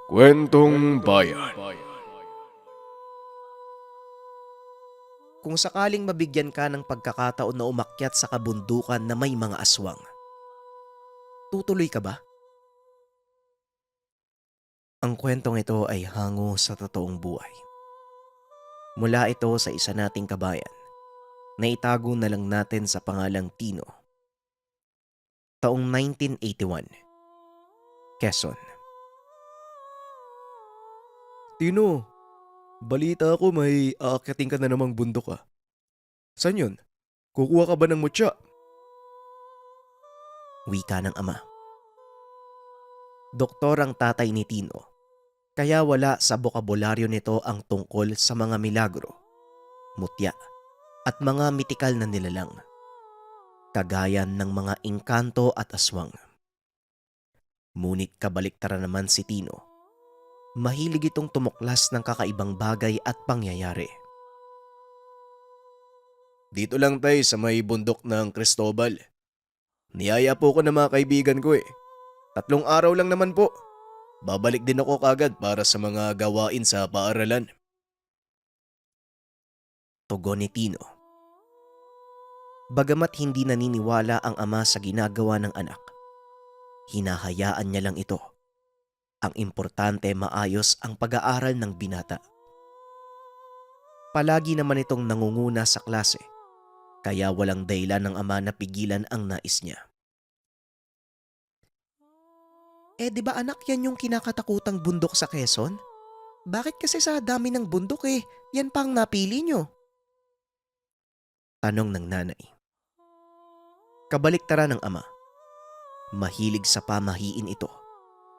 Kwentong Bayan. Kung sakaling mabigyan ka ng pagkakataon na umakyat sa kabundukan na may mga aswang, tutuloy ka ba? Ang kwentong ito ay hango sa totoong buhay. Mula ito sa isa nating kabayan na itago na lang natin sa pangalang Tino. Taong 1981, Quezon. Tino, balita ko may aakyatin ka na namang bundok ah. Saan yun? Kukuha ka ba ng mutya? Wika ng ama. Doktor ang tatay ni Tino, kaya wala sa bokabularyo nito ang tungkol sa mga milagro, mutya, at mga mitikal na nilalang, kagaya ng mga engkanto at aswang. Ngunit kabaliktaran naman si Tino. Mahilig itong tumuklas ng kakaibang bagay at pangyayari. Dito lang tayo sa may bundok ng Cristobal. Niyaya po ko ng mga kaibigan ko eh. 3 araw lang naman po. Babalik din ako kagad para sa mga gawain sa paaralan. Tugon ni Tino. Bagamat hindi naniniwala ang ama sa ginagawa ng anak, hinahayaan niya lang ito. Ang importante maayos ang pag-aaral ng binata. Palagi naman itong nangunguna sa klase, kaya walang dahilan ng ama na pigilan ang nais niya. Di ba anak yan yung kinakatakutang bundok sa Quezon? Bakit kasi sa dami ng bundok yan pa ang napili nyo? Tanong ng nanay. Kabaliktaran ng ama. Mahilig sa pamahiin ito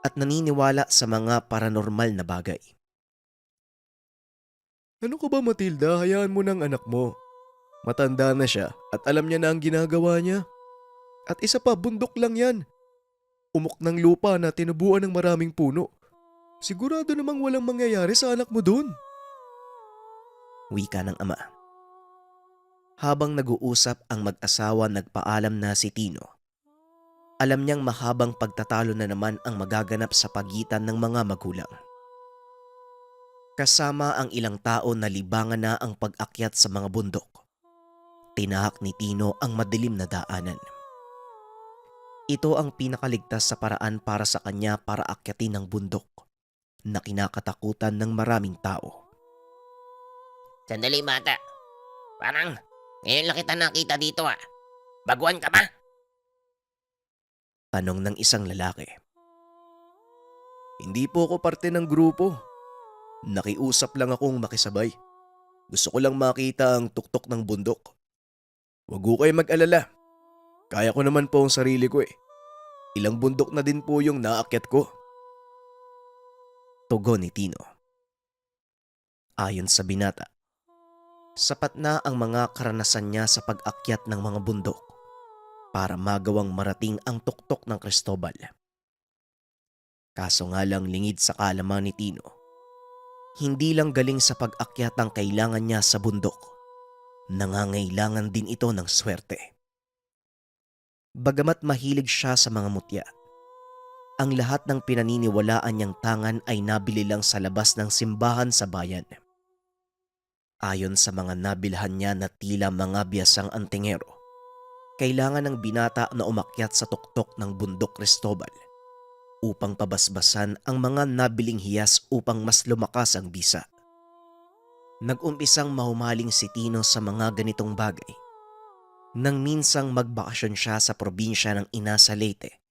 at naniniwala sa mga paranormal na bagay. Ano ka ba Matilda? Hayaan mo ng anak mo. Matanda na siya at alam niya na ang ginagawa niya. At isa pa, bundok lang yan. Umok ng lupa na tinubuan ng maraming puno. Sigurado namang walang mangyayari sa anak mo dun. Wika ng ama. Habang nag-uusap ang mag-asawa, nagpaalam na si Tino. Alam niyang mahabang pagtatalo na naman ang magaganap sa pagitan ng mga magulang. Kasama ang ilang tao na libangan na ang pag-akyat sa mga bundok. Tinahak ni Tino ang madilim na daanan. Ito ang pinakaligtas sa paraan para sa kanya para akyatin ang bundok na kinakatakutan ng maraming tao. Sandali bata. Parang ngayon lang kita nakita dito ah. Baguhan ka ba? Tanong ng isang lalaki. Hindi po ako parte ng grupo. Nakiusap lang akong makisabay. Gusto ko lang makita ang tuktok ng bundok. Huwag ko kayo mag-alala. Kaya ko naman po ang sarili ko eh. Ilang bundok na din po yung naakyat ko. Tugon ni Tino. Ayon sa binata, sapat na ang mga karanasan niya sa pag-akyat ng mga bundok para magawang marating ang tuktok ng Cristobal. Kaso nga lang lingid sa kaalaman ni Tino, hindi lang galing sa pag-akyat ang kailangan niya sa bundok, nangangailangan din ito ng swerte. Bagamat mahilig siya sa mga mutya, ang lahat ng pinaniniwalaan niyang tangan ay nabili lang sa labas ng simbahan sa bayan. Ayon sa mga nabilhan niya na tila mga biyasang antingero, kailangan ng binata na umakyat sa tuktok ng bundok Cristobal upang pabasbasan ang mga nabiling hiyas upang mas lumakas ang bisa. Nag-umpisang mahumaling si Tino sa mga ganitong bagay nang minsang magbakasyon siya sa probinsya ng ina sa Leyte.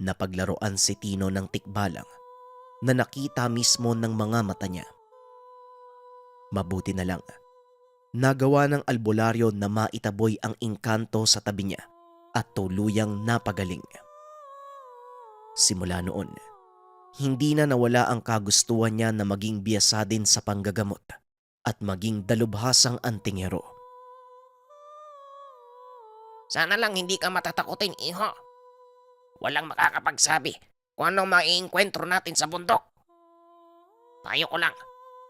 Napaglaruan si Tino ng tikbalang na nakita mismo ng mga mata niya. Mabuti na lang, nagawa ng albularyo na maitaboy ang engkanto sa tabi niya at tuluyang napagaling. Simula noon, hindi na nawala ang kagustuhan niya na maging biyasa din sa panggagamot at maging dalubhasang antingero. Sana lang hindi ka matatakutin, iho. Walang makakapagsabi kung anong maiengkwentro natin sa bundok. Tayo ko lang,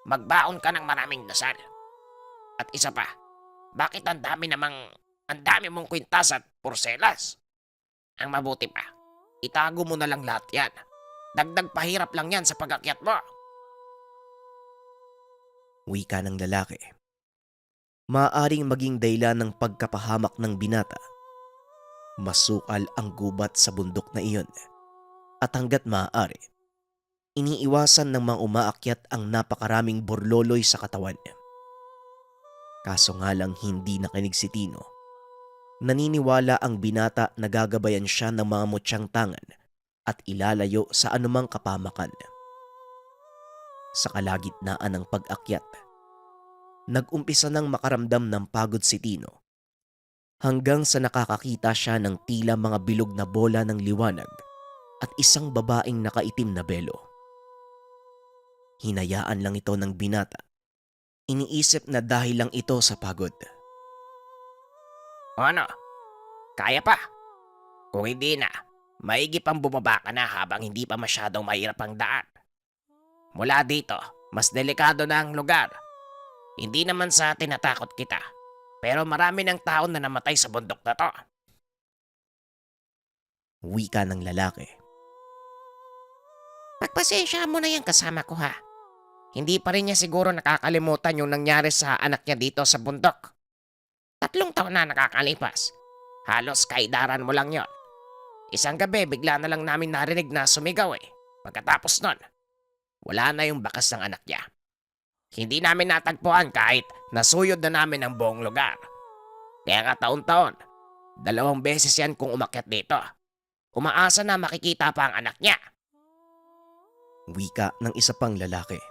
magbaon ka ng maraming dasal. At isa pa, bakit ang dami mong kwintas at porselas? Ang mabuti pa, itago mo na lang lahat yan. Dagdag pahirap lang yan sa pag-akyat mo. Wika ng lalaki. Maaaring maging dahilan ng pagkapahamak ng binata. Masukal ang gubat sa bundok na iyon at hanggat maaari, iniiwasan ng mga umaakyat ang napakaraming borloloy sa katawan niya. Kaso nga lang hindi nakinig si Tino. Naniniwala ang binata na gagabayan siya ng mga mutyang tangan at ilalayo sa anumang kapamakan. Sa kalagitnaan ng pag-akyat, nag-umpisa nang makaramdam ng pagod si Tino hanggang sa nakakakita siya ng tila mga bilog na bola ng liwanag at isang babaeng nakaitim na belo. Hinayaan lang ito ng binata. Iniisip na dahil lang ito sa pagod. O ano? Kaya pa? Kung hindi na, maigi pang bumaba ka na habang hindi pa masyadong mahirap ang daan. Mula dito, mas delikado na ang lugar. Hindi naman sa tinatakot kita, pero marami ng tao na namatay sa bundok na to. Wika ng lalaki. Pagpasensya mo na yan kasama ko ha. Hindi pa rin niya siguro nakakalimutan yung nangyari sa anak niya dito sa bundok. 3 taon na nakakalipas. Halos kaidaran mo lang yon. Isang gabi bigla na lang namin narinig na sumigaw eh. Pagkatapos nun, wala na yung bakas ng anak niya. Hindi namin natagpuan kahit nasuyod na namin ang buong lugar. Kaya nga taon-taon, 2 beses yan kung umakyat dito. Umaasa na makikita pa ang anak niya. Wika ng isa pang lalaki.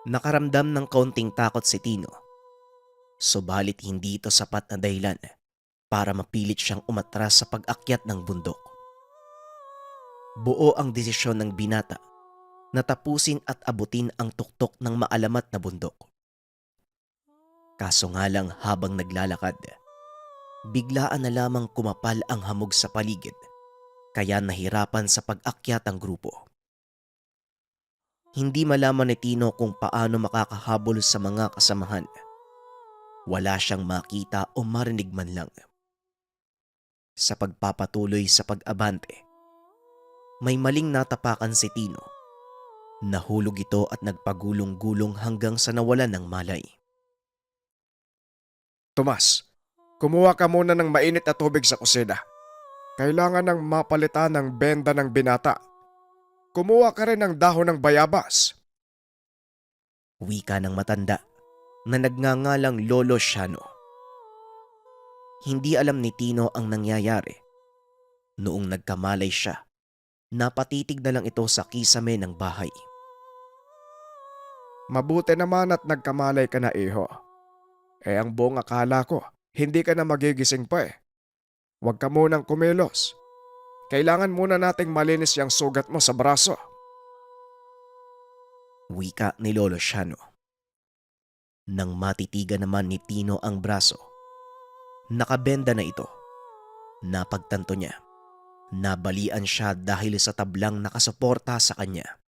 Nakaramdam ng kaunting takot si Tino. Subalit hindi ito sapat na dahilan para mapilit siyang umatras sa pag-akyat ng bundok. Buo ang desisyon ng binata na tapusin at abutin ang tuktok ng maalamat na bundok. Kaso nga lang habang naglalakad, biglaan na lamang kumapal ang hamog sa paligid kaya nahirapan sa pag-akyat ang grupo. Hindi malaman ni Tino kung paano makakahabol sa mga kasamahan. Wala siyang makita o marinig man lang. Sa pagpapatuloy sa pag-abante, may maling natapakan si Tino. Nahulog ito at nagpagulong-gulong hanggang sa nawalan ng malay. Tomas, kumuha ka muna ng mainit na tubig sa kusina. Kailangan ng mapalitan ng benda ng binata. Kumuha ka rin ng dahon ng bayabas. Wika ng matanda na nagngangalang Lolo Shano. Hindi alam ni Tino ang nangyayari. Noong nagkamalay siya, napatitig na lang ito sa kisame ng bahay. Mabuti naman at nagkamalay ka na, iho. Ang buong akala ko, hindi ka na magigising pa eh. Huwag ka munang kumilos. Kailangan muna nating malinis yung sugat mo sa braso. Wika ni Lolo Shano. Nang matitigan naman ni Tino ang braso, nakabenda na ito. Napagtanto niya, nabalian siya dahil sa tablang nakasuporta sa kanya.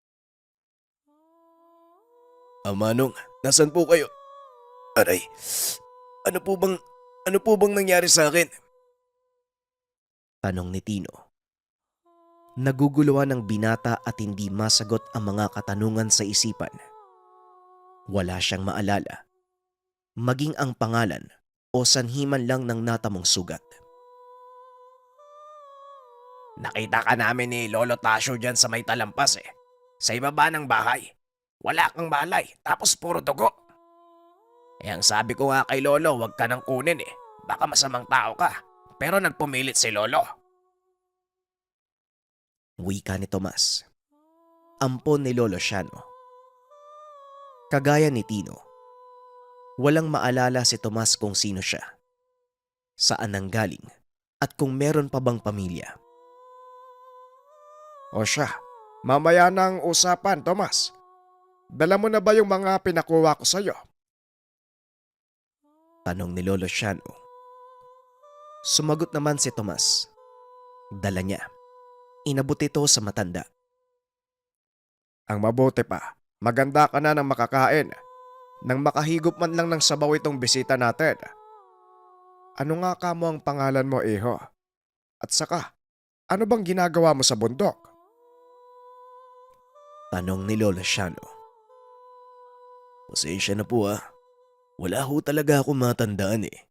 Manong, nasan po kayo? Aray, ano po bang nangyari sa akin? Tanong ni Tino. Naguguluhan ng binata at hindi masagot ang mga katanungan sa isipan. Wala siyang maalala, maging ang pangalan o sanhiman lang ng natamong sugat. Nakita ka namin ni Lolo Tasyo dyan sa may talampas eh. Sa ibaba ng bahay. Wala kang malay, tapos puro dugo. Ang sabi ko nga kay Lolo, huwag ka nang kunin eh. Baka masamang tao ka. Pero nagpumilit si Lolo. Wika ni Tomas. Ampon ni Lolo Shano. Kagaya ni Tino, walang maalala si Tomas kung sino siya, saan nanggaling at kung meron pa bang pamilya. O siya, mamaya na ang usapan, Tomas. Dala mo na ba yung mga pinakuha ko sa'yo? Tanong ni Lolo Shano. Sumagot naman si Tomas. Dala niya. Inabot ito sa matanda. Ang mabuti pa, maganda ka na ng makakain. Nang makahigop man lang ng sabaw itong bisita natin. Ano nga ka mo ang pangalan mo, iho? At saka, ano bang ginagawa mo sa bundok? Tanong ni Lola Shano. Pasensya na po ah. Wala ho talaga ako matandaan eh.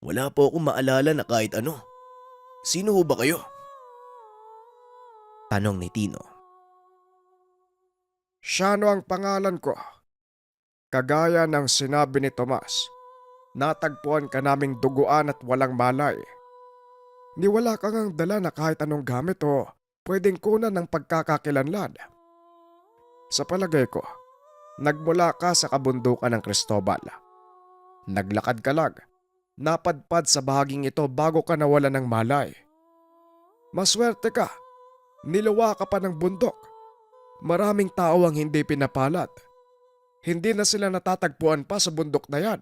Wala po akong maalala na kahit ano. Sino ho ba kayo? Tanong ni Tino. Shano ang pangalan ko. Kagaya ng sinabi ni Tomas, natagpuan ka naming duguan at walang malay. Niwala ka ngang dala na kahit anong gamit o pwedeng kunan ng pagkakakilanlan. Sa palagay ko, nagmula ka sa kabundukan ng Cristobal. Naglakad ka lang, napadpad sa bahaging ito bago ka nawala ng malay. Maswerte ka, niluwa ka pa ng bundok. Maraming tao ang hindi pinapalad. Hindi na sila natatagpuan pa sa bundok na yan.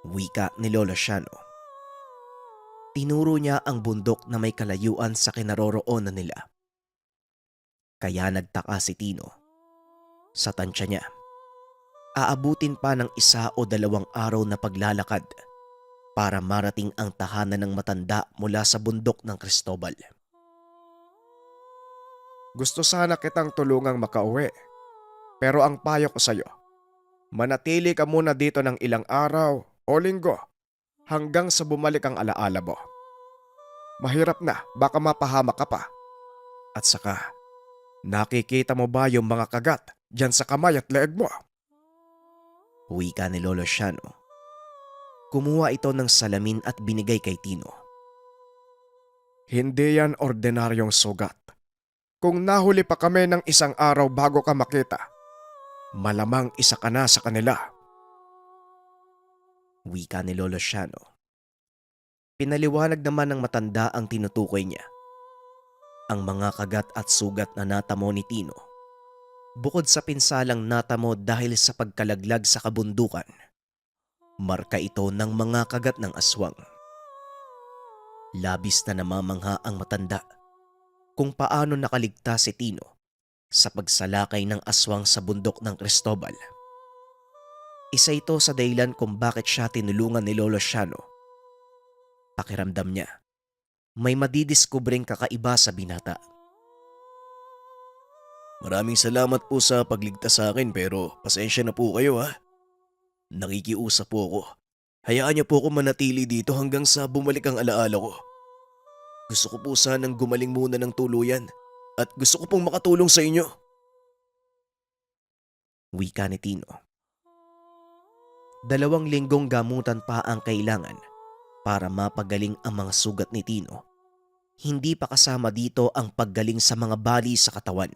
Wika ni Lola Shano. Tinuro niya ang bundok na may kalayuan sa kinaroroonan nila. Kaya nagtaka si Tino. Sa tansya niya, aabutin pa ng 1 o 2 araw na paglalakad para marating ang tahanan ng matanda mula sa bundok ng Cristobal. Gusto sana kitang tulungang makauwi. Pero ang payo ko sa'yo, manatili ka muna dito ng ilang araw o linggo hanggang sa bumalik ang alaala mo. Mahirap na, baka mapahamak ka pa. At saka, nakikita mo ba yung mga kagat dyan sa kamay at leeg mo? Wika ni Lolo Shano. Kumuha ito ng salamin at binigay kay Tino. Hindi yan ordinaryong sugat. Kung nahuli pa kami ng 1 araw bago ka makita, malamang isa ka na sa kanila. Wika ni Lolo Shano. Pinaliwanag naman ng matanda ang tinutukoy niya. Ang mga kagat at sugat na natamo ni Tino, bukod sa pinsalang natamo dahil sa pagkalaglag sa kabundukan, marka ito ng mga kagat ng aswang. Labis na namamangha ang matanda kung paano nakaligtas si Tino sa pagsalakay ng aswang sa bundok ng Cristobal. Isa ito sa dahilan kung bakit siya tinulungan ni Lolo Shano. Pakiramdam niya, may madidiskubring kakaiba sa binata. Maraming salamat po sa pagligtas sa akin pero pasensya na po kayo ha. Nakikiusap po ako. Hayaan niyo po ako manatili dito hanggang sa bumalik ang alaala ko. Gusto ko po sanang gumaling muna ng tuluyan at gusto ko pong makatulong sa inyo. Wika ni Tino. 2 linggong gamutan pa ang kailangan para mapagaling ang mga sugat ni Tino. Hindi pa kasama dito ang paggaling sa mga bali sa katawan.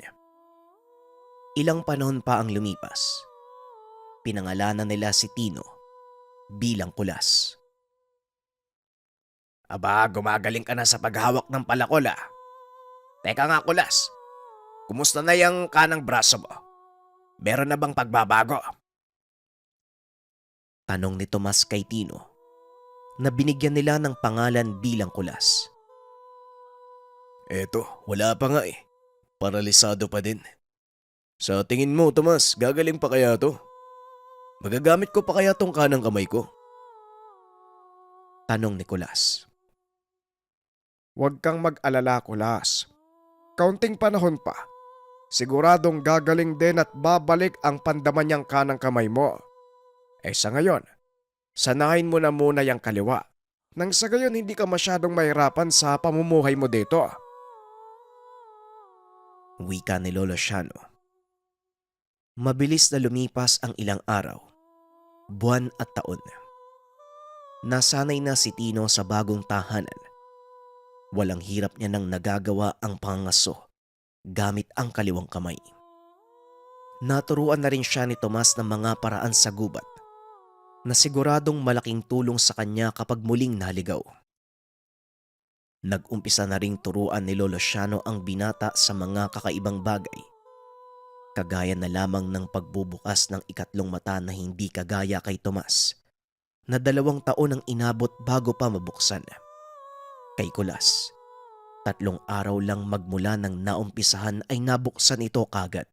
Ilang panahon pa ang lumipas. Pinangalanan nila si Tino bilang Kulas. Aba, gumagaling ka na sa paghawak ng palakol ah. Teka nga Kulas, kumusta na yung kanang braso mo? Meron na bang pagbabago? Tanong ni Tomas kay Tino na binigyan nila ng pangalan bilang Kulas. Eto, wala pa nga eh. Paralisado pa din. Sa tingin mo, Tomas, gagaling pa kaya to? Magagamit ko pa kaya tong kanang kamay ko? Tanong ni Kulas. Huwag kang mag-alala, Kulas. Kaunting panahon pa. Siguradong gagaling din at babalik ang pandaman niyang kanang kamay mo. Sa ngayon, sanahin mo na muna yung kaliwa. Nang sa gayon hindi ka masyadong mahirapan sa pamumuhay mo dito. Wika ni Lolo Shano. Mabilis na lumipas ang ilang araw, buwan at taon. Nasanay na si Tino sa bagong tahanan. Walang hirap niya nang nagagawa ang pangangaso gamit ang kaliwang kamay. Naturuan na rin siya ni Tomas ng mga paraan sa gubat na siguradong malaking tulong sa kanya kapag muling naligaw. Nag-umpisa na ring turuan ni Lolo Shano ang binata sa mga kakaibang bagay, kagaya na lamang ng pagbubukas ng 2 mata na hindi kagaya kay Tomas, na 2 taon ang inabot bago pa mabuksan. Kay Kulas, 3 araw lang magmula ng naumpisahan ay nabuksan ito kagad.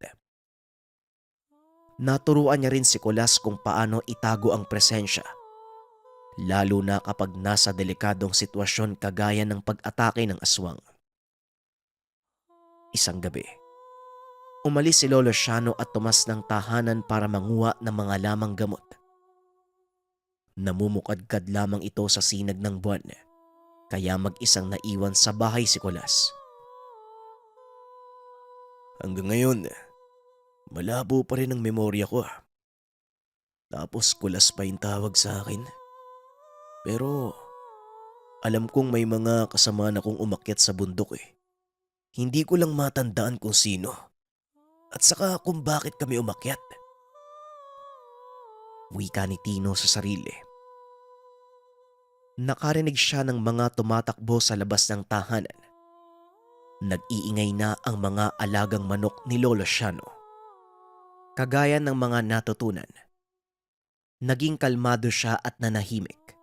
Naturuan niya rin si Kulas kung paano itago ang presensya, lalo na kapag nasa delikadong sitwasyon kagaya ng pag-atake ng aswang. Isang gabi, Umalis si Lolo Shano at tumas ng tahanan para manguha ng mga lamang gamot. Namumukadkad lamang ito sa sinag ng buwan, kaya mag-isang naiwan sa bahay si Kulas. Hanggang ngayon, malabo pa rin ang memorya ko. Tapos Kulas pa yung tawag sa akin. Pero alam kong may mga kasama na kong umakyat sa bundok eh. Hindi ko lang matandaan kung sino. At saka kung bakit kami umakyat. Wika ni Tino sa sarili. Nakarinig siya ng mga tumatakbo sa labas ng tahanan. Nag-iingay na ang mga alagang manok ni Lolo Shano. Kagaya ng mga natutunan, naging kalmado siya at nanahimik.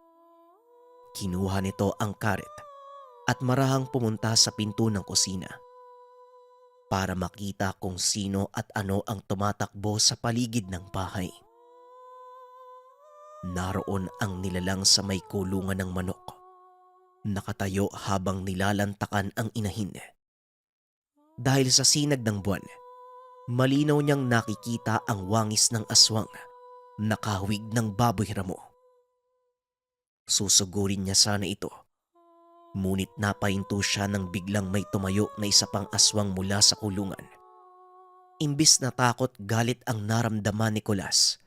Kinuha nito ang karet at marahang pumunta sa pinto ng kusina para makita kung sino at ano ang tumatakbo sa paligid ng bahay. Naroon ang nilalang sa may kulungan ng manok, nakatayo habang nilalantakan ang inahin. Dahil sa sinag ng buwan, malinaw niyang nakikita ang wangis ng aswang, nakahawig ng baboy ramo. Susugurin niya sana ito, ngunit napahinto siya nang biglang may tumayo na isa pang aswang mula sa kulungan. Imbis na takot, galit ang naramdaman ni Kulas.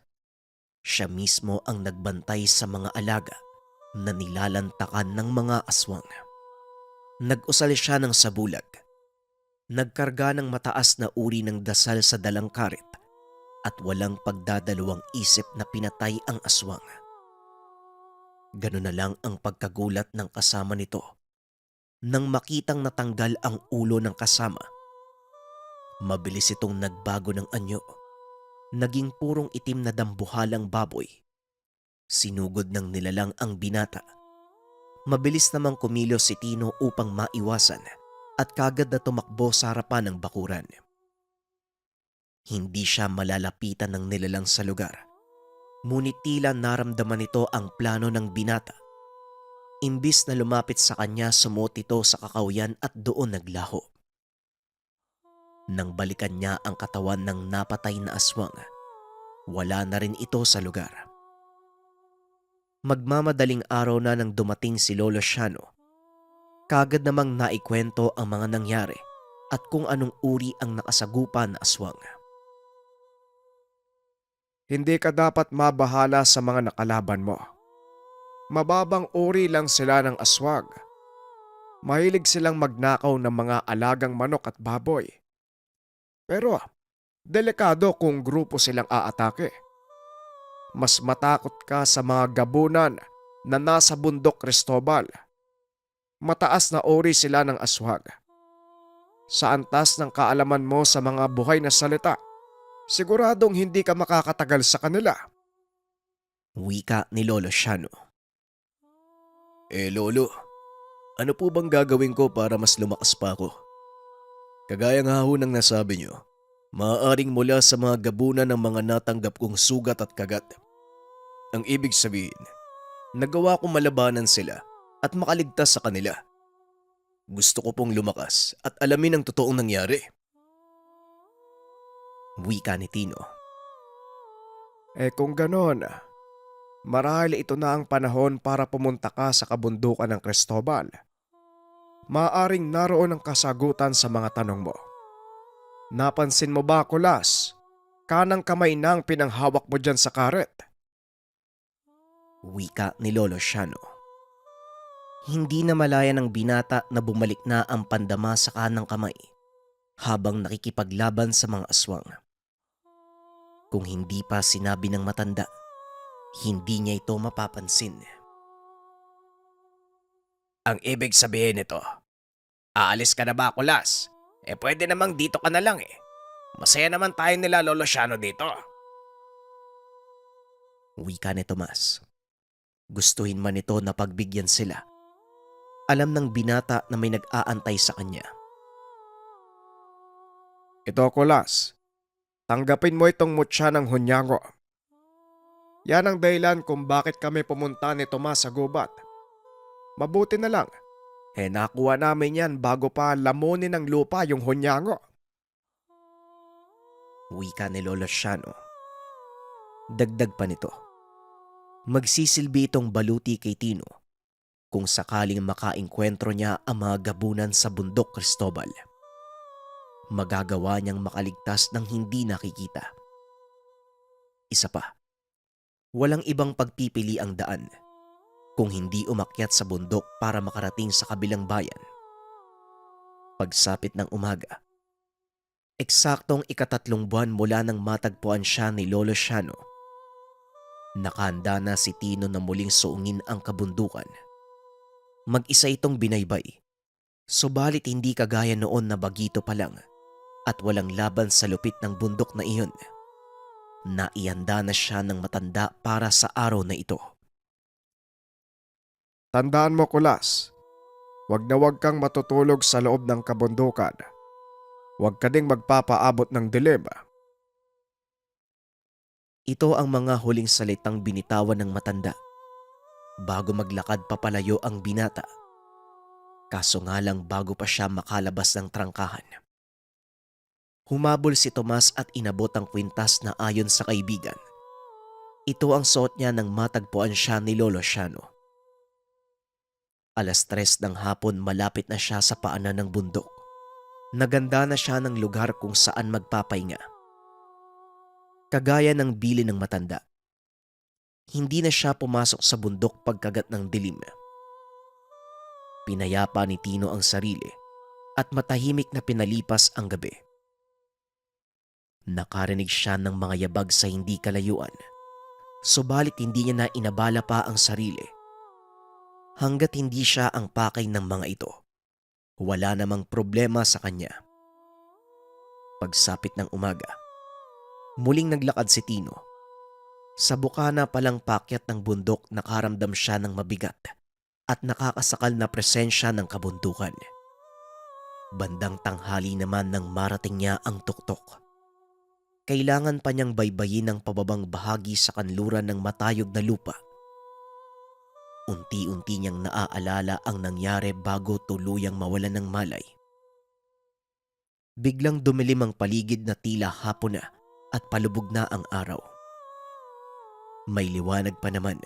Siya mismo ang nagbantay sa mga alaga na nilalantakan ng mga aswang. Nag-usal siya ng sabulag. Nagkarga ng mataas na uri ng dasal sa dalang karet at walang pagdadalawang isip na pinatay ang aswang. Ganun na lang ang pagkagulat ng kasama nito nang makitang natanggal ang ulo ng kasama. Mabilis itong nagbago ng anyo. Naging purong itim na dambuhalang baboy. Sinugod ng nilalang ang binata. Mabilis namang kumilos si Tino upang maiwasan at kagad na tumakbo sa harapan ng bakuran. Hindi siya malalapitan ng nilalang sa lugar. Ngunit tila naramdaman nito ang plano ng binata. Imbis na lumapit sa kanya, sumuot ito sa kakawyan at doon naglaho. Nang balikan niya ang katawan ng napatay na aswang, wala na rin ito sa lugar. Magmamadaling araw na nang dumating si Lolo Shano. Kagad namang naikwento ang mga nangyari at kung anong uri ang nakasagupa na aswang. Hindi ka dapat mabahala sa mga nakalaban mo. Mababang uri lang sila ng aswag. Mahilig silang magnakaw ng mga alagang manok at baboy. Pero delikado kung grupo silang aatake. Mas matakot ka sa mga gabunan na nasa bundok Cristobal. Mataas na uri sila ng aswag. Sa antas ng kaalaman mo sa mga buhay na salita, siguradong hindi ka makakatagal sa kanila. Wika ni Lolo Shano. Lolo, ano po bang gagawin ko para mas lumakas pa ako? Kagaya nga ho ng nasabi niyo, maaaring mula sa mga gabunan ng mga natanggap kong sugat at kagat. Ang ibig sabihin, nagawa kong malabanan sila at makaligtas sa kanila. Gusto ko pong lumakas at alamin ang totoong nangyari. Wika ni Tino. Kung ganon, marahil ito na ang panahon para pumunta ka sa kabundukan ng Cristobal. Maaring naroon ang kasagutan sa mga tanong mo. Napansin mo ba, Kulas? Kanang kamay na ang pinanghawak mo dyan sa karet. Wika ni Lolo Shano. Hindi na malaya ng binata na bumalik na ang pandama sa kanang kamay habang nakikipaglaban sa mga aswang. Kung hindi pa sinabi ng matanda, hindi niya ito mapapansin. Ang ibig sabihin nito, aalis ka na ba, Kulas? Pwede namang dito ka na lang eh. Masaya naman tayo nila Lolo Shano dito. Wika ni Tomas. Gustuhin man ito na pagbigyan sila. Alam ng binata na may nag-aantay sa kanya. Ito, Kulas. Tanggapin mo itong mutya ng hunyango. Yan ang dahilan kung bakit kami pumunta ni Tomas sa gubat. Mabuti na lang, nakuha namin yan bago pa lamunin ng lupa yung hunyango. wika ni Lolo Shano. Dagdag pa nito, magsisilbi itong baluti kay Tino kung sakaling makaengkwentro niya ang mga gabunan sa bundok Cristobal. Magagawa niyang makaligtas ng hindi nakikita. Isa pa, walang ibang pagpipili ang daan kung hindi umakyat sa bundok para makarating sa kabilang bayan. Pagsapit ng umaga, eksaktong 3 buwan mula nang matagpuan siya ni Lolo Shano, nakahanda na si Tino na muling suungin ang kabundukan. Mag-isa itong binaybay, subalit hindi kagaya noon na bagito pa lang at walang laban sa lupit ng bundok na iyon. Naihanda na siya ng matanda para sa araw na ito. Tandaan mo, Kulas, wag na wag kang matutulog sa loob ng kabundukan. Huwag ka ding magpapaabot ng dilim. Ito ang mga huling salitang binitawan ng matanda bago maglakad papalayo ang binata. Kaso nga lang bago pa siya makalabas ng trangkahan, humabol si Tomas at inabot ang kwintas na ayon sa kaibigan. Ito ang suot niya nang matagpuan siya ni Lolo Shano. 3:00 ng hapon, malapit na siya sa paanan ng bundok. Naganda na siya ng lugar kung saan magpapahinga. Kagaya ng bili ng matanda, hindi na siya pumasok sa bundok pagkagat ng dilim. Pinayapa ni Tino ang sarili at matahimik na pinalipas ang gabi. Nakarinig siya ng mga yabag sa hindi kalayuan, subalit hindi niya na inabala pa ang sarili. Hanggat hindi siya ang pakay ng mga ito, wala namang problema sa kanya. Pagsapit ng umaga, muling naglakad si Tino. Sa bukana palang pakyat ng bundok, nakaramdam siya ng mabigat at nakakasakal na presensya ng kabundukan. Bandang tanghali naman nang marating niya ang tuktok. Kailangan pa niyang baybayin ang pababang bahagi sa kanluran ng matayog na lupa. Unti-unti niyang naaalala ang nangyari bago tuluyang mawalan ng malay. Biglang dumilim ang paligid na tila hapon na at palubog na ang araw. May liwanag pa naman,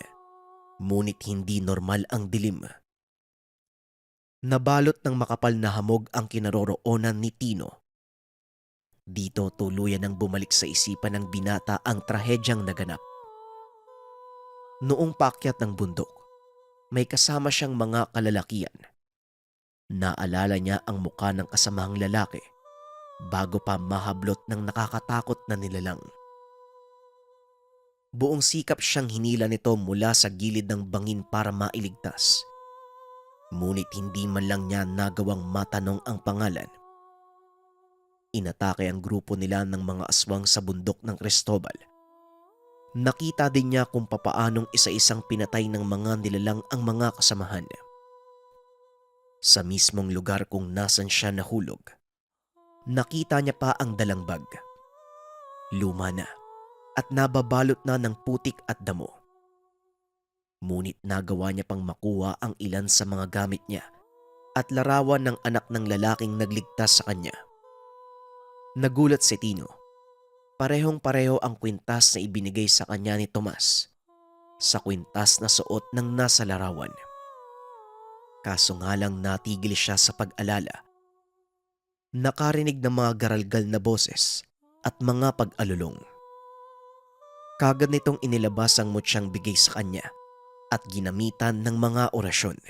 ngunit hindi normal ang dilim. Nabalot ng makapal na hamog ang kinaroroonan ni Tino. Dito tuluyan ang bumalik sa isipan ng binata ang trahedyang naganap. Noong paakyat ng bundok, may kasama siyang mga kalalakian. Naalala niya ang mukha ng kasamahang lalaki bago pa mahablot ng nakakatakot na nilalang. Buong sikap siyang hinila nito mula sa gilid ng bangin para mailigtas. Ngunit hindi man lang niya nagawang matanong ang pangalan. Inatake ang grupo nila ng mga aswang sa bundok ng Cristobal. Nakita din niya kung papaanong isa-isang pinatay ng mga nilalang ang mga kasamahan. Sa mismong lugar kung nasan siya nahulog, nakita niya pa ang dalang bag. Luma na at nababalot na ng putik at damo. Ngunit nagawa niya pang makuha ang ilan sa mga gamit niya at larawan ng anak ng lalaking nagligtas sa kanya. Nagulat si Tino. Parehong-pareho ang kwintas na ibinigay sa kanya ni Tomas sa kwintas na suot ng nasa larawan. Kaso nga lang natigil siya sa pag-alala. Nakarinig ng mga garalgal na boses at mga pag-alulong. Kagad nitong inilabas ang mutyang bigay sa kanya at ginamitan ng mga orasyon.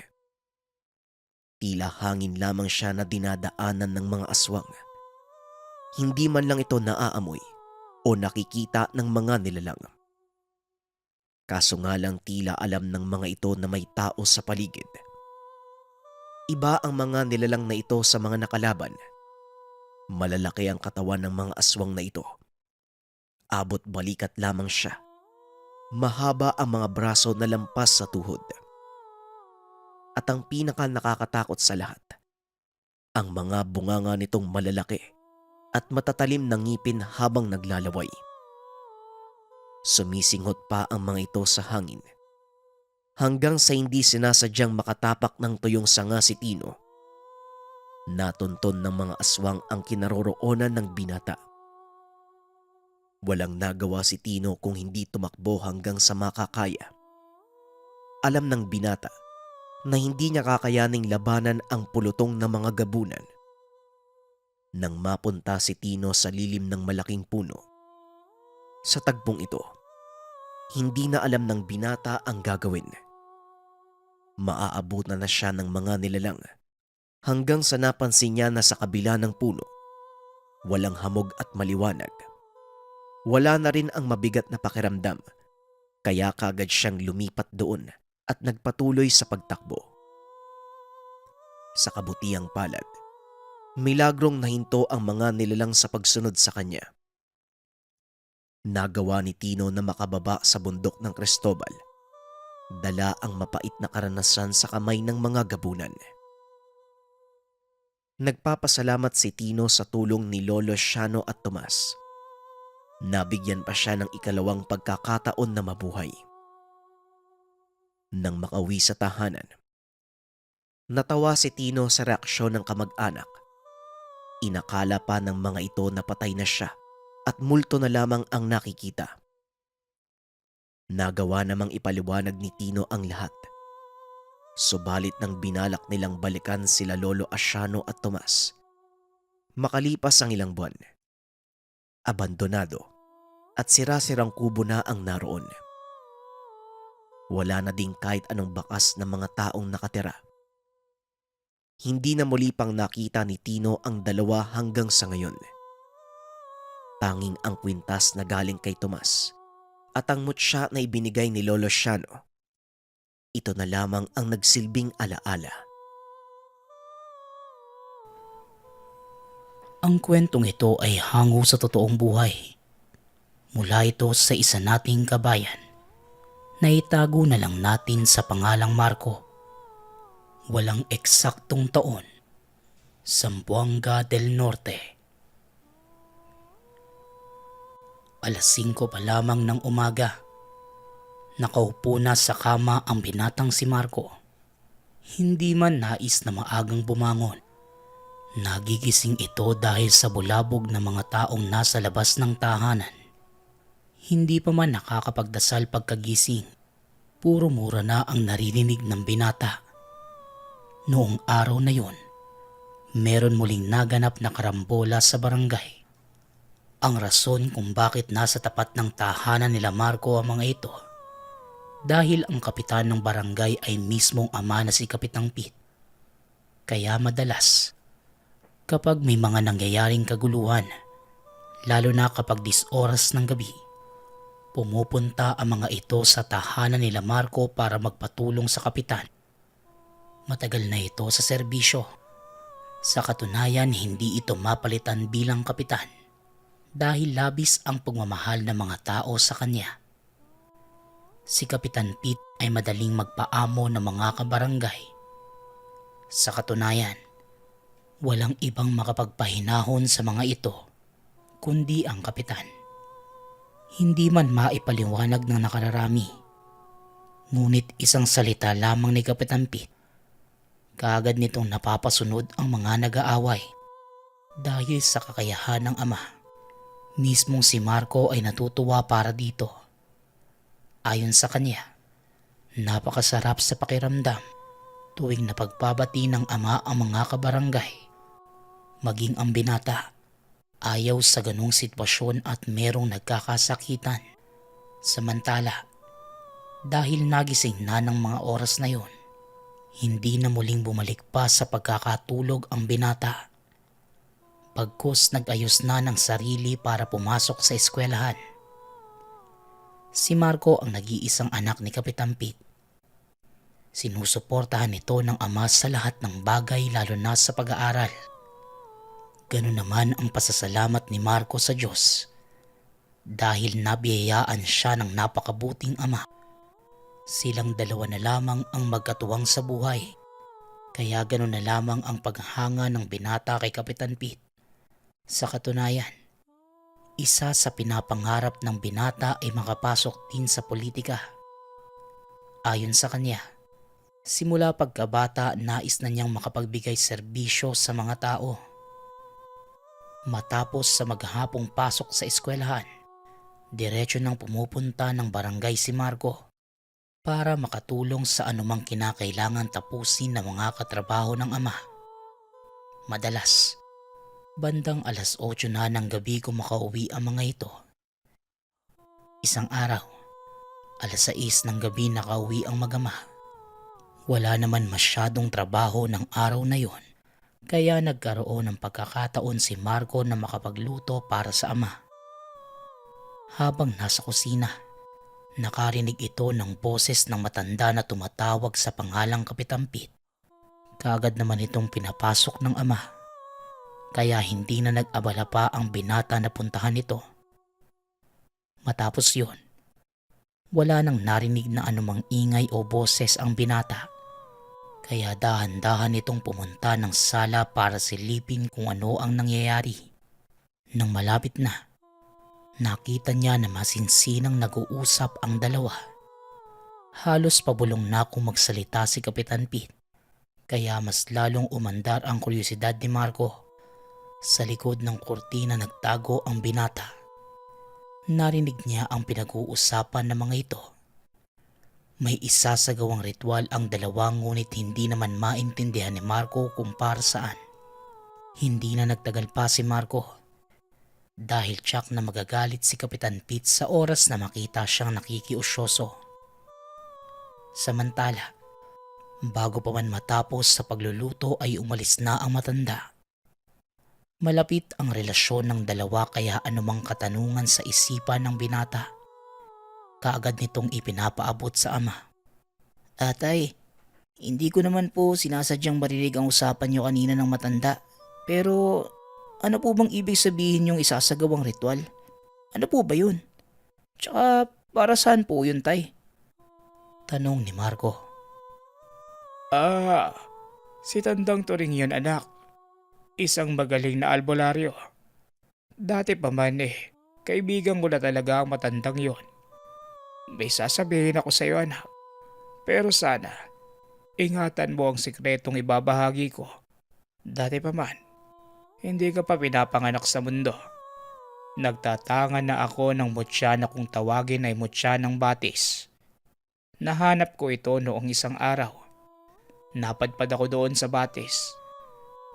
Tila hangin lamang siya na dinadaanan ng mga aswang. Hindi man lang ito naaamoy o nakikita ng mga nilalang. Kaso nga lang tila alam ng mga ito na may tao sa paligid. Iba ang mga nilalang na ito sa mga nakalaban. Malalaki ang katawan ng mga aswang na ito. Abot balikat lamang siya. Mahaba ang mga braso na lampas sa tuhod. At ang pinaka nakakatakot sa lahat, ang mga bunganga nitong malalaki at matatalim na ngipin habang naglalaway. Sumisinghot pa ang mga ito sa hangin hanggang sa hindi sinasadyang makatapak ng tuyong sanga si Tino. Natunton ng mga aswang ang kinaroroonan ng binata. Walang nagawa si Tino kung hindi tumakbo hanggang sa makakaya. Alam ng binata na hindi niya kakayaning labanan ang pulutong ng mga gabunan. Nang mapunta si Tino sa lilim ng malaking puno, sa tagpong ito, hindi na alam ng binata ang gagawin. Maaabutan na siya ng mga nilalang hanggang sa napansin niya na sa kabila ng puno, walang hamog at maliwanag. Wala na rin ang mabigat na pakiramdam, kaya kagad siyang lumipat doon at nagpatuloy sa pagtakbo. Sa kabutihang palad, milagrong nahinto ang mga nilalang sa pagsunod sa kanya. Nagawa ni Tino na makababa sa bundok ng Cristobal. Dala ang mapait na karanasan sa kamay ng mga gabunan. Nagpapasalamat si Tino sa tulong ni Lolo Shano at Tomas. Nabigyan pa siya ng ikalawang pagkakataon na mabuhay. Nang makauwi sa tahanan, natawa si Tino sa reaksyon ng kamag-anak. Inakala pa ng mga ito na patay na siya at multo na lamang ang nakikita. Nagawa namang ipaliwanag ni Tino ang lahat. Subalit nang binalak nilang balikan sila Lolo Asiano at Tomas, makalipas ang ilang buwan, abandonado at sira-sirang kubo na ang naroon. Wala na ding kahit anong bakas ng mga taong nakatira. Hindi na muli pang nakita ni Tino ang dalawa hanggang sa ngayon. Tanging ang kwintas na galing kay Tomas at ang mutya na ibinigay ni Lolo Shano, ito na lamang ang nagsilbing alaala. Ang kwentong ito ay hango sa totoong buhay. Mula ito sa isa nating kabayan na itago na lang natin sa pangalang Marco. Walang eksaktong taon, Zamboanga del Norte. Alas 5 pa lamang ng umaga, nakaupo na sa kama ang binatang si Marco. Hindi man nais na maagang bumangon. Nagigising ito dahil sa bulabog ng mga taong nasa labas ng tahanan. Hindi pa man nakakapagdasal pagkagising, puro mura na ang naririnig ng binata. Noong araw na yon, meron muling naganap na karambola sa barangay. Ang rason kung bakit nasa tapat ng tahanan nila Marco ang mga ito, dahil ang kapitan ng barangay ay mismong ama na si Kapitang Pete. Kaya madalas, kapag may mga nangyayaring kaguluhan, lalo na kapag 10 oras ng gabi, pumupunta ang mga ito sa tahanan nila Marco para magpatulong sa kapitan. Matagal na ito sa serbisyo. Sa katunayan, hindi ito mapalitan bilang kapitan dahil labis ang pagmamahal ng mga tao sa kanya. Si Kapitan Pete ay madaling magpaamo ng mga kabarangay. Sa katunayan, walang ibang makapagpahinahon sa mga ito kundi ang kapitan. Hindi man maipaliwanag ng nakararami, ngunit isang salita lamang ni Kapitan Pete, kaagad nitong napapasunod ang mga nag-aaway dahil sa kakayahan ng ama. Mismong si Marco ay natutuwa para dito. Ayon sa kanya, napakasarap sa pakiramdam tuwing napagbabati ng ama ang mga kabarangay. Maging ang binata, ayaw sa ganong sitwasyon at merong nagkakasakitan. Samantala, dahil nagising na ng mga oras na yon, hindi na muling bumalik pa sa pagkakatulog ang binata. Pagkus nag-ayos na ng sarili para pumasok sa eskwelahan. Si Marco ang nag-iisang anak ni Kapitan Pete. Sinusuportahan ito ng ama sa lahat ng bagay lalo na sa pag-aaral. Ganun naman ang pasasalamat ni Marco sa Diyos dahil nabiyayaan siya ng napakabuting ama. Silang dalawa na lamang ang magkatuwang sa buhay, kaya ganun na lamang ang paghanga ng binata kay Kapitan Pete. Sa katunayan, isa sa pinapangarap ng binata ay makapasok din sa politika. Ayon sa kanya, simula pagkabata nais na niyang makapagbigay serbisyo sa mga tao. Matapos sa maghapong pasok sa eskwelahan, Diretso nang pumupunta ng barangay si Marco para makatulong sa anumang kinakailangan tapusin ng mga katrabaho ng ama. Madalas, bandang 8:00 na ng gabi kung makauwi ang mga ito. Isang araw, 6:00 ng gabi nakauwi ang mag-ama. Wala naman masyadong trabaho ng araw na yon, kaya nagkaroon ng pagkakataon si Marco na makapagluto para sa ama. Habang nasa kusina, nakarinig ito ng boses ng matanda na tumatawag sa pangalang Kapitan Pete. Kaagad naman itong pinapasok ng ama, kaya hindi na nag-abala pa ang binata na puntahan ito. Matapos yon, wala nang narinig na anumang ingay o boses ang binata, kaya dahan-dahan itong pumunta ng sala para silipin kung ano ang nangyayari. Nang malapit na, nakita niya na masinsinang nag-uusap ang dalawa. Halos pabulong na kung magsalita si Kapitan Pete, kaya mas lalong umandar ang kuryosidad ni Marco. Sa likod ng kurtina nagtago ang binata. Narinig niya ang pinag-uusapan ng mga ito. May isasagawang ritual ang dalawa ngunit hindi naman maintindihan ni Marco kung para saan. Hindi na nagtagal pa si Marco dahil tiyak na magagalit si Kapitan Pete sa oras na makita siyang nakikiusyoso. Samantala, bago pa man matapos sa pagluluto ay umalis na ang matanda. Malapit ang relasyon ng dalawa kaya anumang katanungan sa isipan ng binata, kaagad nitong ipinapaabot sa ama. Atay, hindi ko naman po sinasadyang marinig ang usapan niyo kanina ng matanda. Pero ano po bang ibig sabihin yung isasagawang ritual? Ano po ba yun? Tsaka para saan po yun, tay? Tanong ni Marco. Si Tandang Turing yun, anak. Isang magaling na albularyo. Dati pa man kaibigan ko na talaga ang matandang yon. May sasabihin ako sa iyo, anak. Pero sana, ingatan mo ang sikretong ibabahagi ko. Dati pa man, hindi ka pa pinapanganak sa mundo. Nagtatangan na ako ng mutya na kung tawagin ay mutya ng batis. Nahanap ko ito noong isang araw. Napadpad ako doon sa batis.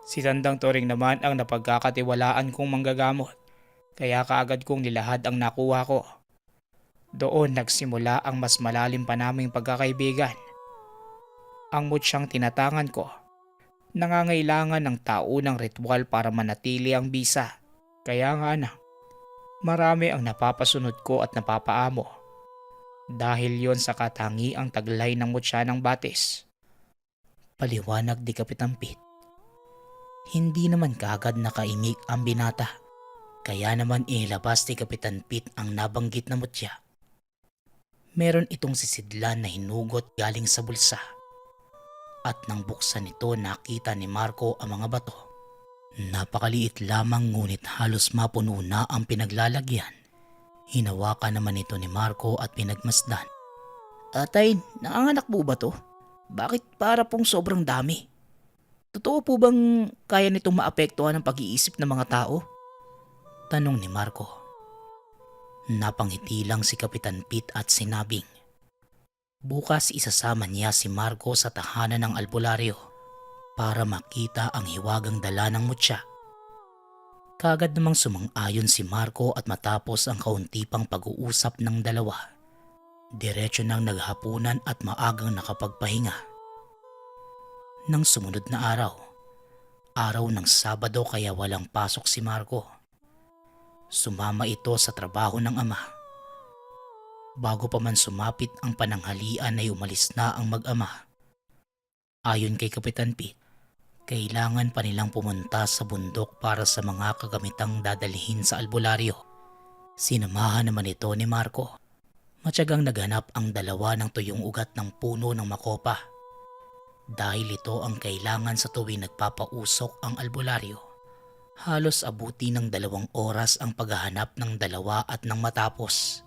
Si Tandang Turing naman ang napagkakatiwalaan kong manggagamot, kaya kaagad kong nilahad ang nakuha ko. Doon nagsimula ang mas malalim pa naming pagkakaibigan. Ang mutsyang tinatangan ko, nangangailangan ng taunang ritual para manatili ang bisa. Kaya nga anak, marami ang napapasunod ko at napapaamo. Dahil yon sa katangiang taglay ng mutya ng batis. Paliwanag ni Kapitan Pete. Hindi naman kaagad nakaimik ang binata, kaya naman inilabas ni Kapitan Pete ang nabanggit na mutya. Meron itong sisidlan na hinugot galing sa bulsa. At nang buksan ito nakita ni Marco ang mga bato. Napakaliit lamang ngunit halos mapuno na ang pinaglalagyan. Hinawakan naman ito ni Marco at pinagmasdan. Atay, nanganganak po ba to? Bakit para pong sobrang dami? Totoo po bang kaya nitong maapektuhan ang pag-iisip ng mga tao? Tanong ni Marco. Napangiti lang si Kapitan Pete at sinabing, bukas isasama niya si Marco sa tahanan ng albularyo para makita ang hiwagang dala ng mutya. Kaagad namang sumang-ayon si Marco at matapos ang kaunti pang pag-uusap ng dalawa, diretso nang naghapunan at maagang nakapagpahinga. Nang sumunod na araw ng Sabado kaya walang pasok si Marco. Sumama ito sa trabaho ng ama. Bago pa man sumapit ang pananghalian ay umalis na ang mag-ama. Ayon kay Kapitan Pete, kailangan pa nilang pumunta sa bundok para sa mga kagamitang dadalhin sa albularyo. Sinamahan naman ito ni Marco. Matyagang naghanap ang dalawa ng tuyong ugat ng puno ng makopa. Dahil ito ang kailangan sa tuwing nagpapausok ang albularyo. Halos abuti ng 2 oras ang paghahanap ng dalawa at nang matapos,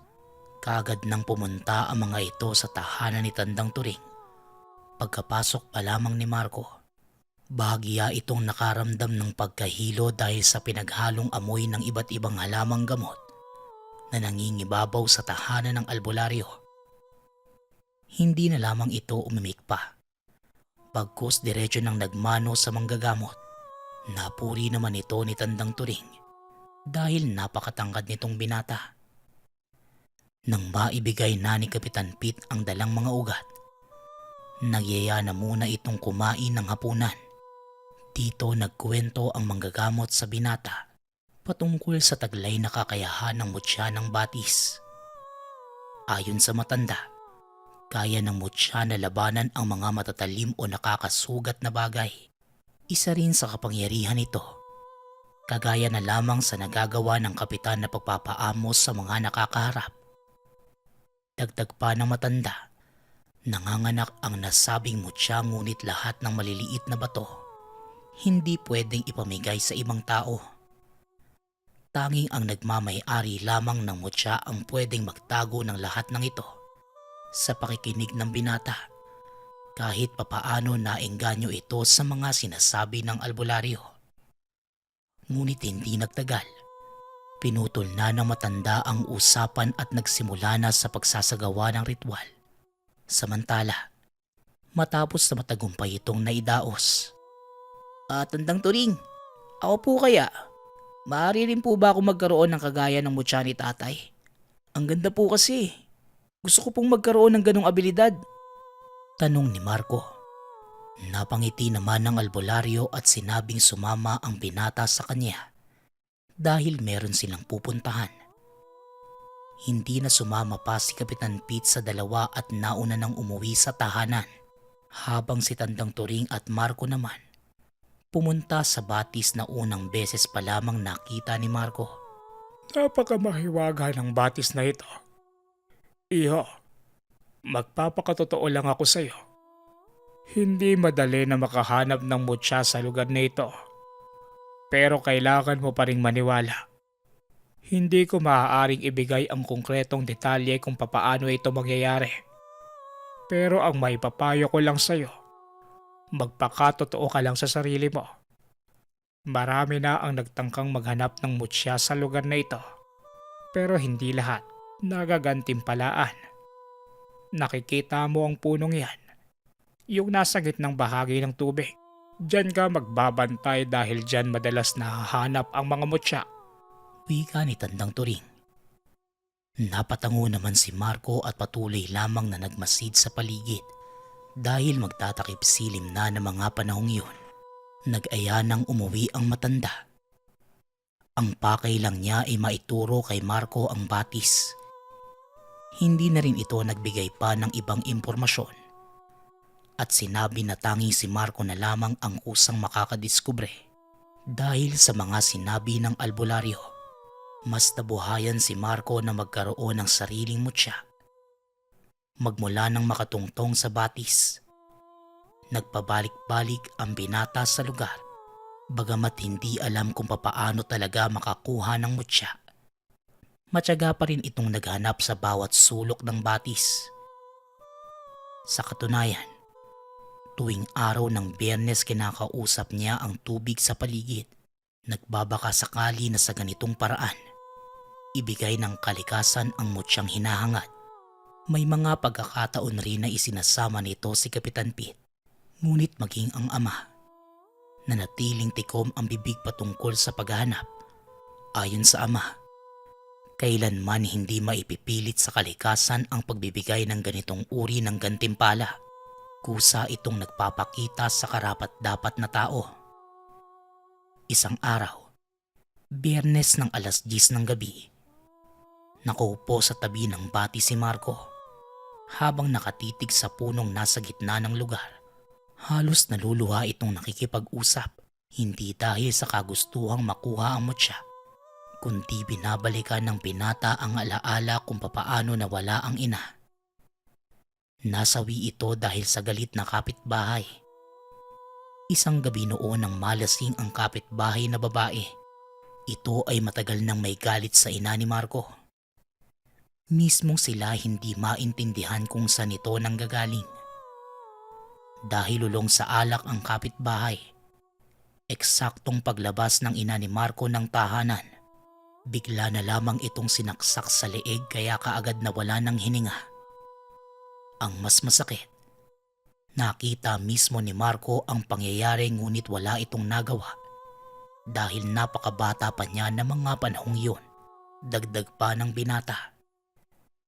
kaagad nang pumunta ang mga ito sa tahanan ni Tandang Turing. Pagkapasok pa lamang ni Marco, bahagya itong nakaramdam ng pagkahilo dahil sa pinaghalong amoy ng iba't ibang halamang gamot na nangingibabaw sa tahanan ng albularyo. Hindi na lamang ito umimik pa. Bagkus diretso nang nagmano sa manggagamot. Napuri naman ito ni Tandang Turing dahil napakatangkad nitong binata. Nang maibigay na ni Kapitan Pete ang dalang mga ugat, nagyaya na muna itong kumain ng hapunan. Dito nagkwento ang manggagamot sa binata patungkol sa taglay na kakayahan ng mutya ng batis. Ayon sa matanda, kaya ng mutya na labanan ang mga matatalim o nakakasugat na bagay. Isa rin sa kapangyarihan nito, kagaya na lamang sa nagagawa ng kapitan na pagpapaamos sa mga nakakaharap. Dagdag pa ng matanda, nanganganak ang nasabing mutya ngunit lahat ng maliliit na bato hindi pwedeng ipamigay sa ibang tao. Tanging ang nagmamay-ari lamang ng mutya ang pwedeng magtago ng lahat ng ito sa pakikinig ng binata. Kahit papaano naengganyo ito sa mga sinasabi ng albularyo. Ngunit hindi nagtagal. Pinutol na ng matanda ang usapan at nagsimula na sa pagsasagawa ng ritual. Samantala, matapos na matagumpay itong naidaos. Tandang Turing, ako po kaya? Maaari rin po ba ako magkaroon ng kagaya ng mutya ni tatay? Ang ganda po kasi. Gusto ko pong magkaroon ng ganong abilidad. Tanong ni Marco. Napangiti naman ng albularyo at sinabing sumama ang binata sa kanya dahil meron silang pupuntahan. Hindi na sumama pa si Kapitan Pete sa dalawa at nauna nang umuwi sa tahanan, habang si Tandang Turing at Marco naman pumunta sa batis na unang beses pa lamang nakita ni Marco. Napakamahiwaga ng batis na ito. Iho, magpapakatotoo lang ako sa iyo. Hindi madali na makahanap ng mutya sa lugar na ito. Pero kailangan mo pa ring maniwala. Hindi ko maaaring ibigay ang konkretong detalye kung papaano ito mangyayari. Pero ang maipapayo ko lang sa iyo, magpakatotoo ka lang sa sarili mo. Marami na ang nagtangkang maghanap ng mutya sa lugar na ito. Pero hindi lahat nagagantimpalaan. Nakikita mo ang punong yan, yung nasa gitnang bahagi ng tubig. Diyan ka magbabantay dahil diyan madalas nahahanap ang mga mutya. Wika ni Tandang Turing. Napatango naman si Marco at patuloy lamang na nagmasid sa paligid dahil magtatakip silim na ng mga panahong iyon. Nag-aya nang umuwi ang matanda. Ang pakay lang niya ay maituro kay Marco ang batis. Hindi na rin ito nagbigay pa ng ibang impormasyon at sinabi na tanging si Marco na lamang ang kusang makakadiskubre. Dahil sa mga sinabi ng albularyo, mas nabuhayan si Marco na magkaroon ng sariling mutya. Magmula nang makatungtong sa batis, nagpabalik-balik ang binata sa lugar, bagamat hindi alam kung papaano talaga makakuha ng mutya. Matyaga pa rin itong naghanap sa bawat sulok ng batis. Sa katunayan, tuwing araw ng Biyernes kinakausap niya ang tubig sa paligid. Nagbabaka sakali na sa ganitong paraan, ibigay ng kalikasan ang mutyang hinahangad. May mga pagkakataon rin na isinasama nito si Kapitan Pete. Ngunit maging ang ama, nanatiling tikom ang bibig patungkol sa paghahanap. Ayon sa ama, kailanman hindi maipipilit sa kalikasan ang pagbibigay ng ganitong uri ng gantimpala. Kusa itong nagpapakita sa karapat-dapat na tao. Isang araw, Biyernes ng alas 10 ng gabi, nakaupo sa tabi ng bati si Marco habang nakatitig sa punong nasa gitna ng lugar. Halos naluluha itong nakikipag-usap, hindi dahil sa kagustuhang makuha ang mutya, kundi binabalikan ng binata ang alaala kung papaano nawala ang ina. Nasawi ito dahil sa galit na kapitbahay. Isang gabi noon nang malasing ang kapitbahay na babae. Ito ay matagal nang may galit sa ina ni Marco. Mismong sila hindi maintindihan kung saan ito nanggagaling. Dahil lulong sa alak ang kapitbahay, eksaktong paglabas ng ina ni Marco ng tahanan, Bigla na lamang itong sinaksak sa leeg kaya kaagad nawala ng hininga. Ang mas masakit, nakita mismo ni Marco ang pangyayari ngunit wala itong nagawa dahil napakabata pa niya ng mga panahong yun. Dagdag pa ng binata.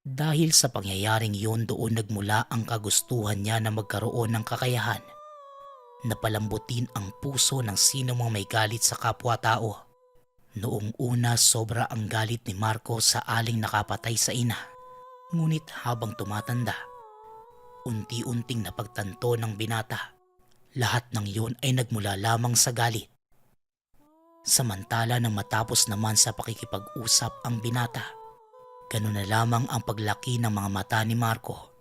Dahil sa pangyayaring yun doon nagmula ang kagustuhan niya na magkaroon ng kakayahan na palambutin ang puso ng sino mang may galit sa kapwa-tao. Noong una sobra ang galit ni Marco sa aling nakapatay sa ina. Ngunit habang tumatanda, unti-unting napagtanto ng binata. Lahat ng yun ay nagmula lamang sa galit. Samantala nang matapos naman sa pakikipag-usap ang binata, ganun na lamang ang paglaki ng mga mata ni Marco.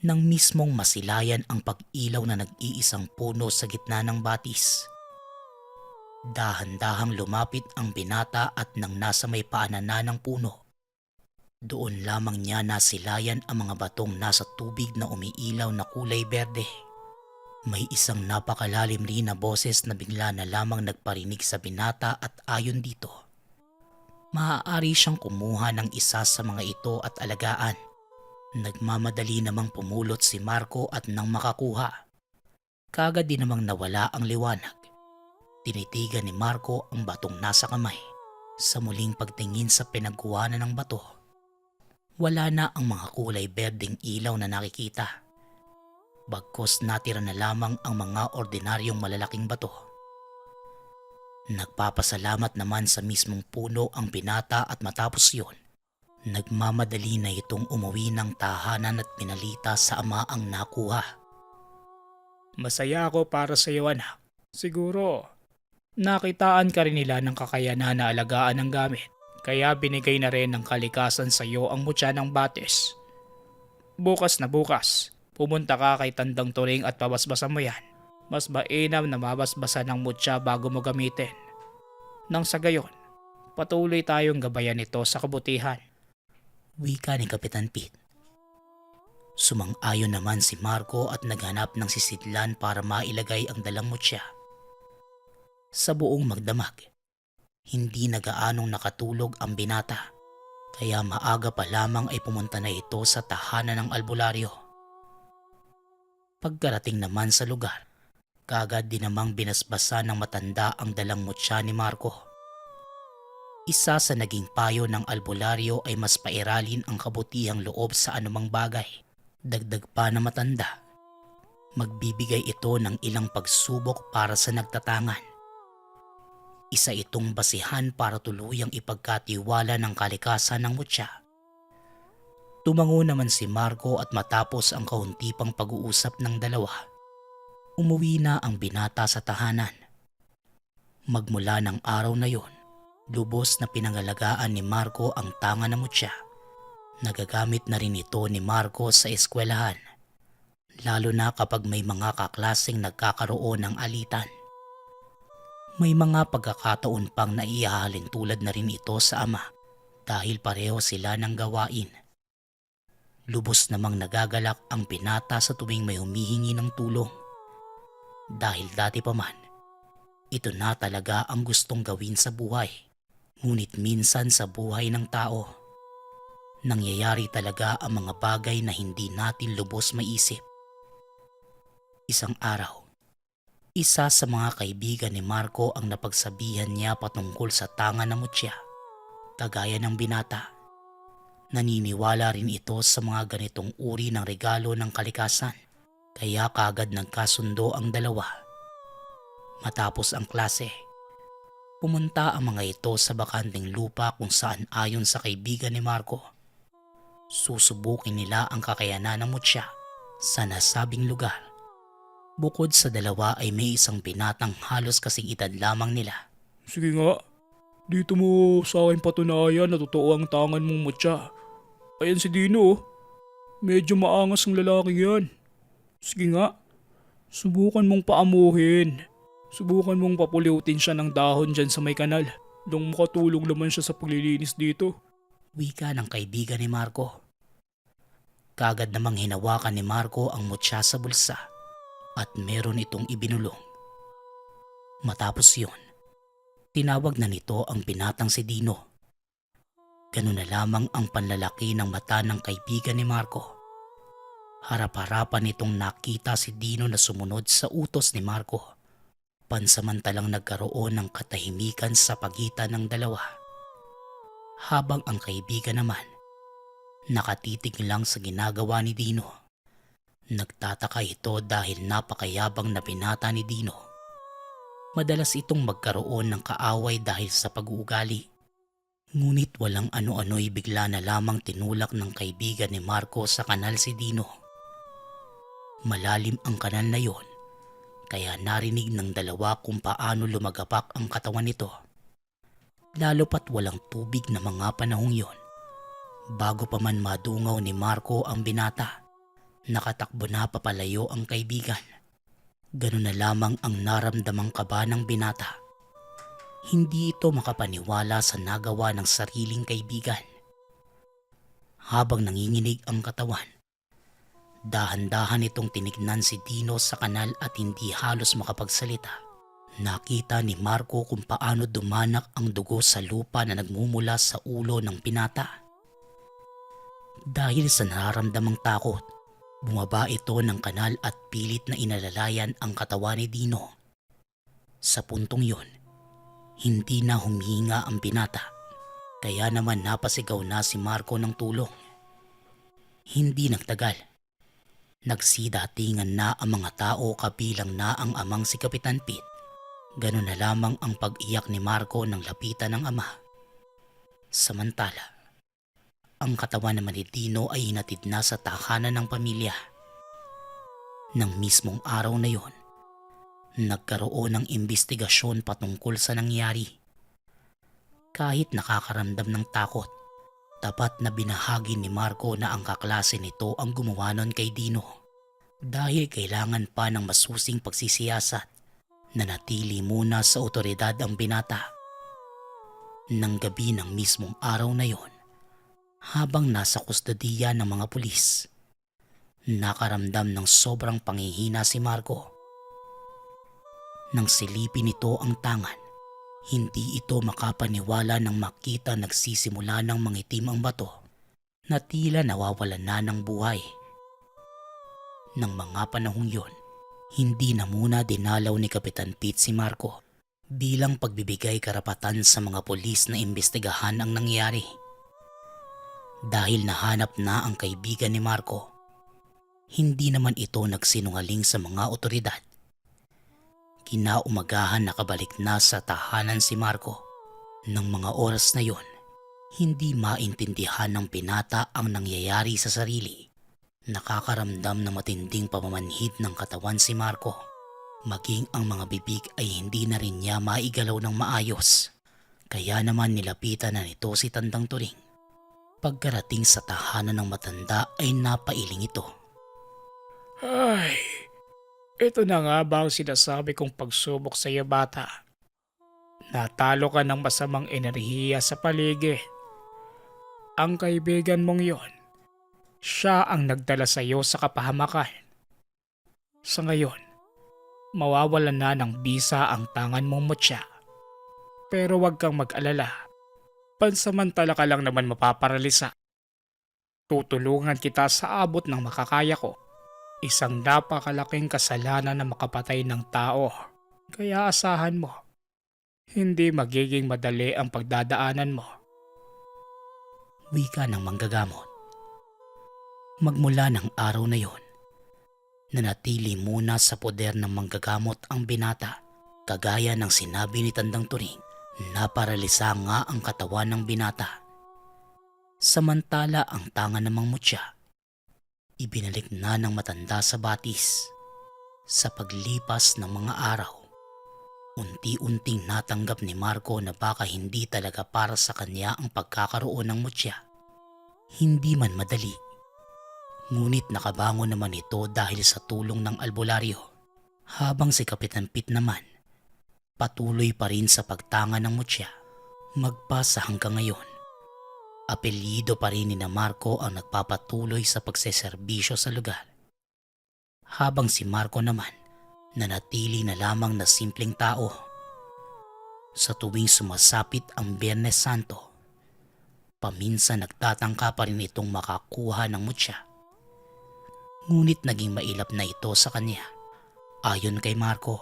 Nang mismong masilayan ang pag-ilaw na nag-iisang puno sa gitna ng batis. Dahan-dahang lumapit ang binata at nang nasa may paanan na ng puno, doon lamang niya nasilayan ang mga batong nasa tubig na umiilaw na kulay berde. May isang napakalalim rin na boses na bigla na lamang nagparinig sa binata at ayon dito, maaari siyang kumuha ng isa sa mga ito at alagaan. Nagmamadali namang pumulot si Marco at nang makakuha, kaagad din namang nawala ang liwanag. Tinitigan ni Marco ang batong nasa kamay. Sa muling pagtingin sa pinagkuhanan ng bato, wala na ang mga kulay berdeng ilaw na nakikita. Bagkus natira na lamang ang mga ordinaryong malalaking bato. Nagpapasalamat naman sa mismong puno ang binata at matapos yun, nagmamadali na itong umuwi ng tahanan at pinalita sa ama ang nakuha. Masaya ako para sa iyo, anak. Siguro, nakitaan ka rin nila ng kakayanan na alagaan ng gamit. Kaya binigay na rin ng kalikasan sa iyo ang mutya ng batis. Bukas na bukas, pumunta ka kay Tandang Turing at pabasbasan mo yan. Mas mainam na mabasbasan ng mutya bago mo gamitin. Nang sa gayon, patuloy tayong gabayan ito sa kabutihan. Wika ni Kapitan Pete. Sumang-ayon naman si Marco at naghanap ng sisidlan para mailagay ang dalang mutya. Sa buong magdamag, hindi na gaanong nakatulog ang binata, kaya maaga pa lamang ay pumunta na ito sa tahanan ng albularyo. Pagkarating naman sa lugar, kaagad din namang binasbasa ng matanda ang dalang mutya ni Marco. Isa sa naging payo ng albularyo ay mas pairalin ang kabutihang loob sa anumang bagay. Dagdag pa na matanda, magbibigay ito ng ilang pagsubok para sa nagtatangan. Isa itong basihan para tuluyang ipagkatiwala ng kalikasan ng mutya. Tumango naman si Marco at matapos ang kaunti pang pag-uusap ng dalawa, umuwi na ang binata sa tahanan. Magmula ng araw na yon, lubos na pinangalagaan ni Marco ang tanga na mutya. Nagagamit na rin ito ni Marco sa eskwelahan, lalo na kapag may mga kaklaseng nagkakaroon ng alitan. May mga pagkakataon pang naihahalin tulad na rin ito sa ama dahil pareho sila ng gawain. Lubos namang nagagalak ang binata sa tuwing may humihingi ng tulong. Dahil dati pa man, ito na talaga ang gustong gawin sa buhay. Ngunit minsan sa buhay ng tao, nangyayari talaga ang mga bagay na hindi natin lubos maisip. Isang araw, isa sa mga kaibigan ni Marco ang napagsabihan niya patungkol sa tanga na mutya. Kagaya ng binata, naniniwala rin ito sa mga ganitong uri ng regalo ng kalikasan, kaya kaagad nagkasundo ang dalawa. Matapos ang klase, pumunta ang mga ito sa bakanting lupa kung saan ayon sa kaibigan ni Marco, susubukin nila ang kakayanan ng mutya sa nasabing lugar. Bukod sa dalawa ay may isang binatang halos kasing edad lamang nila. Sige nga, dito mo sa akin patunayan na totoo ang tangan mong mutya. Ayan si Dino, medyo maangas ang lalaki yan. Sige nga, subukan mong paamuhin. Subukan mong papuliutin siya ng dahon dyan sa may kanal. Nung makatulong naman siya sa paglilinis dito. Wika ng kaibigan ni Marco. Kagad namang hinawakan ni Marco ang mutya sa bulsa at meron itong ibinulong. Matapos yun, tinawag na nito ang binatang si Dino Ganun na lamang ang panlalaki ng mata ng kaibigan ni Marco. Harap-harapan nitong nakita si Dino na sumunod sa utos ni Marco. Pansamantalang nagkaroon ng katahimikan sa pagitan ng dalawa. Habang ang kaibigan naman, nakatitig lang sa ginagawa ni Dino. Nagtataka ito dahil napakayabang na binata ni Dino. Madalas itong magkaroon ng kaaway dahil sa pag-uugali. Ngunit walang ano-ano'y bigla na lamang tinulak ng kaibigan ni Marco sa kanal si Dino. Malalim ang kanal na yon, kaya narinig ng dalawa kung paano lumagapak ang katawan nito. Lalo pat walang tubig na mga panahong yon. Bago pa man madungaw ni Marco ang binata, nakatakbo na papalayo ang kaibigan. Ganun na lamang ang naramdamang kaba ng binata. Hindi ito makapaniwala sa nagawa ng sariling kaibigan. Habang nanginginig ang katawan, dahan-dahan itong tinignan si Dino sa kanal at hindi halos makapagsalita. Nakita ni Marco kung paano dumanak ang dugo sa lupa na nagmumula sa ulo ng binata. Dahil sa nararamdamang takot, bumaba ito ng kanal at pilit na inalalayan ang katawan ni Dino. Sa puntong yon, hindi na humihinga ang binata, kaya naman napasigaw na si Marco ng tulong. Hindi nagtagal. Nagsidatingan na ang mga tao kabilang na ang amang si Kapitan Pete. Ganun na lamang ang pag-iyak ni Marco nang lapitan ng ama. Samantala, ang katawan naman ni Dino ay hinatid na sa tahanan ng pamilya. Nang mismong araw na yon, nagkaroon ng imbestigasyon patungkol sa nangyari. Kahit nakakaramdam ng takot, tapat na binahagi ni Marco na ang kaklase nito ang gumawa nun kay Dino. Dahil kailangan pa ng masusing pagsisiyasat, nanatili muna sa otoridad ang binata. Nang gabi ng mismong araw na yon, habang nasa kustodiya ng mga pulis, nakaramdam ng sobrang panghihina si Marco. Nang silipin nito ang tangan, hindi ito makapaniwala nang makita nagsisimula ng mangitim ang bato na tila nawawalan na ng buhay. Nang mga panahong yon, hindi na muna dinalaw ni Kapitan Pete si Marco bilang pagbibigay karapatan sa mga pulis na imbestigahan ang nangyari. Dahil nahanap na ang kaibigan ni Marco, hindi naman ito nagsinungaling sa mga otoridad. Kinaumagahan nakabalik na sa tahanan si Marco. Nang mga oras na yon, hindi maintindihan ng binata ang nangyayari sa sarili. Nakakaramdam ng matinding pamamanhid ng katawan si Marco. Maging ang mga bibig ay hindi na rin niya maigalaw ng maayos. Kaya naman nilapitan na nito si Tandang Turing. Pagkarating sa tahanan ng matanda ay napailing ito. Ay, ito na nga ba ang sinasabi kong pagsubok sa iyo, bata? Natalo ka ng masamang enerhiya sa paligid. Ang kaibigan mong yon, siya ang nagdala sa iyo sa kapahamakan. Sa ngayon, mawawalan na ng bisa ang tangan mong mutya. Pero huwag kang mag-alala. Pansamantala ka lang naman mapaparalisa. Tutulungan kita sa abot ng makakaya ko. Isang napakalaking kasalanan na makapatay ng tao. Kaya asahan mo, hindi magiging madali ang pagdadaanan mo. Wika ng manggagamot. Magmula ng araw na yon, nanatili muna sa poder ng manggagamot ang binata. Kagaya ng sinabi ni Tandang Turing, naparalisa nga ang katawan ng binata. Samantala ang tangan ng mangmutya, ibinalik na ng matanda sa batis. Sa paglipas ng mga araw, unti-unting natanggap ni Marco na baka hindi talaga para sa kanya ang pagkakaroon ng mutya. Hindi man madali, ngunit nakabangon naman ito dahil sa tulong ng albularyo. Habang si Kapitan Pete naman, patuloy pa rin sa pagtanga ng mutya. Magpasa hanggang ngayon, apelyido pa rin ni Marco ang nagpapatuloy sa pagseserbisyo sa lugar. Habang si Marco naman, nanatili na lamang na simpleng tao. Sa tuwing sumasapit ang Biyernes Santo, paminsan nagtatangka pa rin itong makakuha ng mutya. Ngunit naging mailap na ito sa kanya. Ayon kay Marco,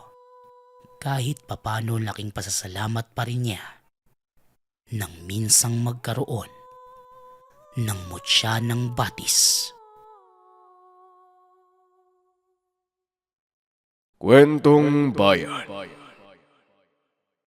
kahit papano laking pasasalamat pa rin niya nang minsang magkaroon ng mutya ng batis. Kwentong Bayan.